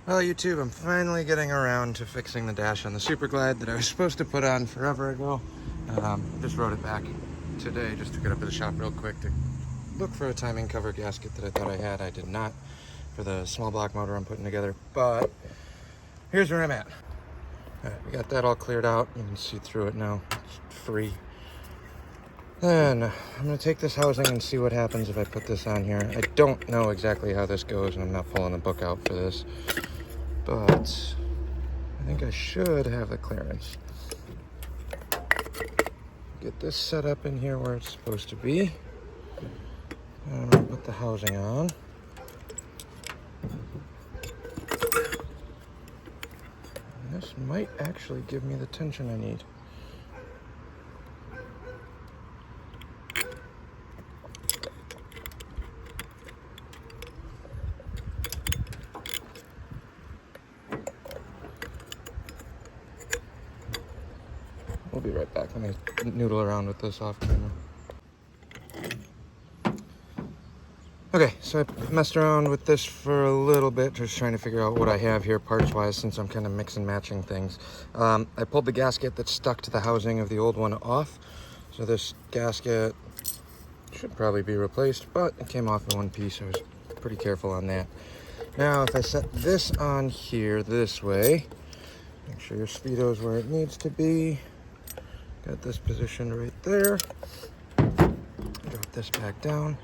Well, YouTube, I'm finally getting around to fixing the dash on the Superglide that I was supposed to put on forever ago. I just wrote it back today just to get up to the shop real quick to look for a timing cover gasket that I thought I had. I did not for the small block motor I'm putting together, but here's where I'm at. All right, we got that all cleared out. You can see through it now. It's free. Then I'm going to take this housing and see what happens if I put this on here. I don't know exactly how this goes, and I'm not pulling a book out for this, but I think I should have the clearance. Get this set up in here where it's supposed to be. And I'm going to put the housing on. And this might actually give me the tension I need. We'll be right back. Let me noodle around with this off camera. Okay, so I messed around with this for a little bit, just trying to figure out what I have here parts-wise, since I'm kind of mixing matching things. I pulled the gasket that's stuck to the housing of the old one off. So this gasket should probably be replaced, but it came off in one piece. I was pretty careful on that. Now, if I set this on here this way, make sure your speedo's where it needs to be. Got this positioned right there. Drop this back down.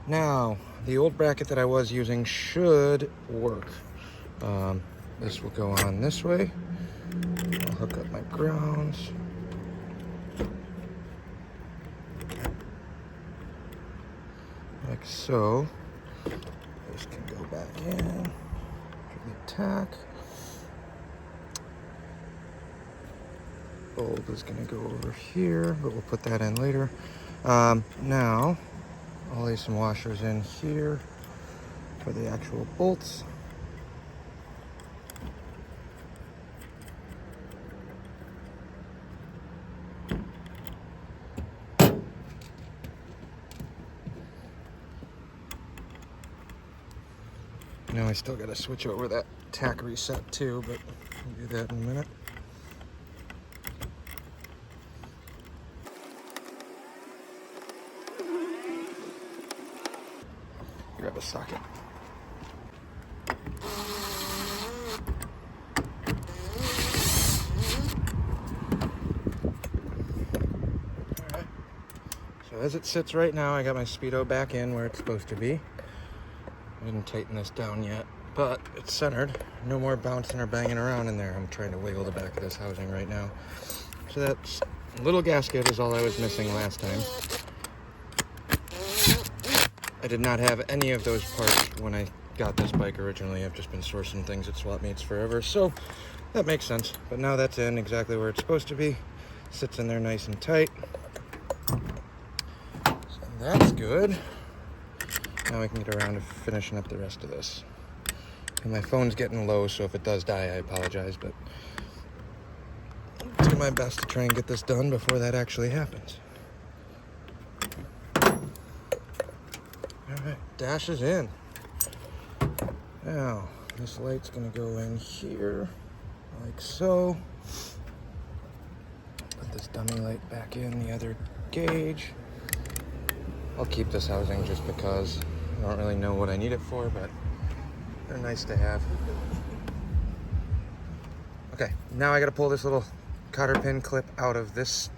Now, the old bracket that I was using should work. This will go on this way. I'll hook up my grounds. Like so. This can go back in. To the tack. Bulb is going to go over here, but we'll put that in later. Now, I'll lay some washers in here for the actual bolts. Now I still got to switch over that tack reset too, but we'll do that in a minute. Grab a socket. Alright. So as it sits right now, I got my speedo back in where it's supposed to be. I didn't tighten this down yet, but it's centered. No more bouncing or banging around in there. I'm trying to wiggle the back of this housing right now. So that little gasket is all I was missing last time. I did not have any of those parts when I got this bike originally. I've just been sourcing things at swap meets forever, so that makes sense. But now that's in exactly where it's supposed to be. Sits in there nice and tight. So that's good. Now we can get around to finishing up the rest of this. And my phone's getting low, so if it does die, I apologize, but I'll do my best to try and get this done before that actually happens. Alright, dash is in. Now, this light's gonna go in here, like so. Put this dummy light back in the other gauge. I'll keep this housing just because I don't really know what I need it for, but they're nice to have. Okay, now I gotta pull this little cotter pin clip out of this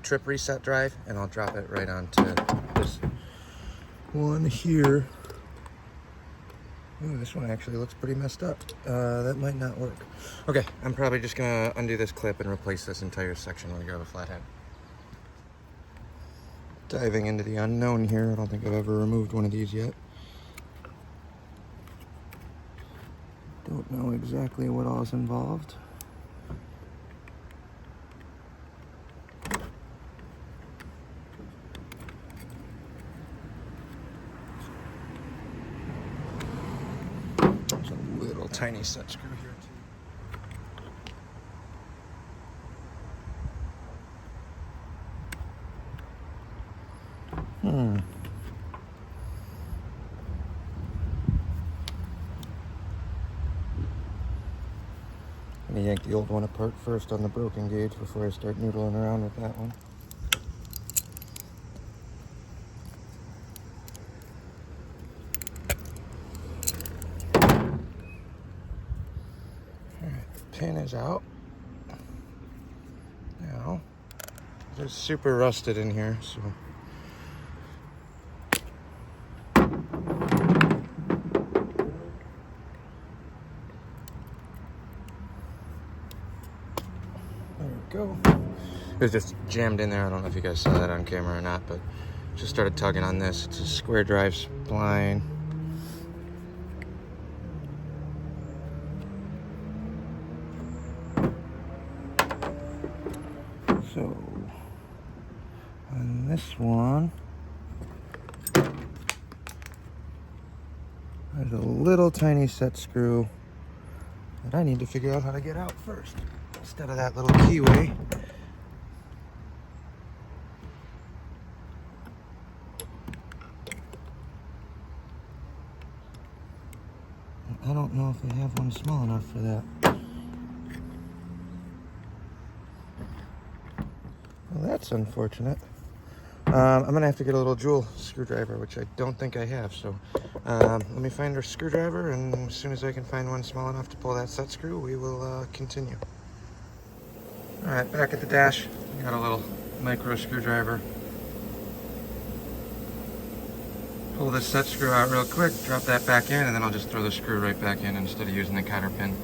trip reset drive, and I'll drop it right onto this one here. Ooh, this one actually looks pretty messed up. That might not work. Okay, I'm probably just gonna undo this clip and replace this entire section when I grab a flathead. Diving into the unknown here. I don't think I've ever removed one of these yet. Don't know exactly what all is involved. There's a little tiny set screw here too. me yank the old one apart first on the broken gauge before I start noodling around with that one. Alright, the pin is out. Now, it's super rusted in here, so there we go. It was just jammed in there. I don't know if you guys saw that on camera or not, but just started tugging on this. It's a square drive spline. So on this one, there's a little tiny set screw that I need to figure out how to get out first, instead of that little keyway. I don't know if they have one small enough for that. Well, that's unfortunate. I'm gonna have to get a little jewel screwdriver, which I don't think I have. So let me find a screwdriver, and as soon as I can find one small enough to pull that set screw, we will continue. All right, back at the dash, got a little micro screwdriver. Pull this set screw out real quick, drop that back in, and then I'll just throw the screw right back in instead of using the counter pin.